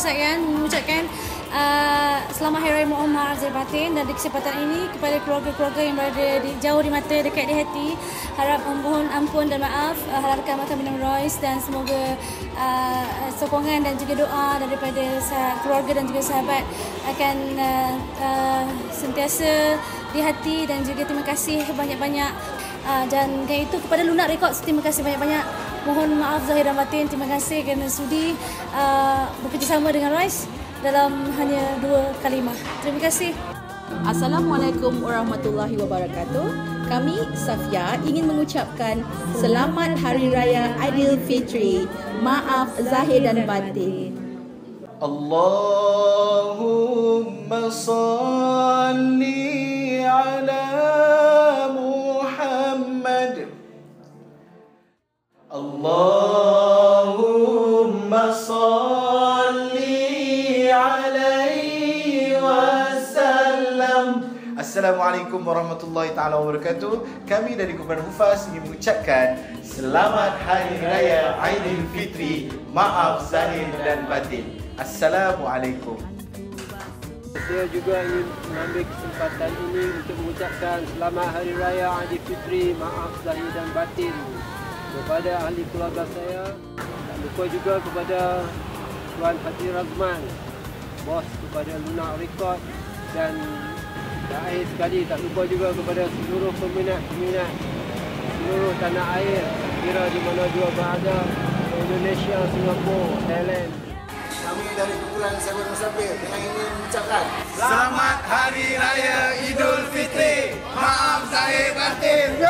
sekalian mengucapkan selamat Hari Raya Mohon Maaf Zahir Batin, dan di kesempatan ini kepada keluarga-keluarga yang berada jauh di mata, dekat di hati, harap mohon ampun dan maaf, harapkan Makam Binam Royce, dan semoga sokongan dan juga doa daripada keluarga dan juga sahabat akan sentiasa di hati, dan juga terima kasih banyak-banyak. Dan itu kepada Lunak Records, terima kasih banyak-banyak. Mohon maaf zahir dan batin, terima kasih kerana sudi bekerjasama dengan Royce dalam hanya 2 kalimah. Terima kasih. Assalamualaikum warahmatullahi wabarakatuh. Kami Safia ingin mengucapkan Selamat Hari Raya Aidilfitri. Maaf zahir dan batin. Allahumma salli ala Muhammad. Allahumma salli alaihi wasallam. Assalamualaikum warahmatullahi taala wabarakatuh. Kami dari Kumpulan Hufaz ingin mengucapkan Selamat Hari Raya Aidilfitri. Maaf zahir dan batin. Assalamualaikum. Saya juga ingin mengambil kesempatan ini untuk mengucapkan Selamat Hari Raya Aidilfitri. Maaf zahir dan batin kepada ahli keluarga saya. Tak lupa juga kepada Tuan Haji Razman, bos kepada Lunak Record, dan akhir sekali tak lupa juga kepada seluruh peminat-peminat seluruh tanah air, kira di mana juga berada, Indonesia, Singapura, Thailand. Kami dari kumpulan sahabat musafir dengan ingin mengucapkan Selamat Hari Raya Idul Fitri. Maaf zahir batin.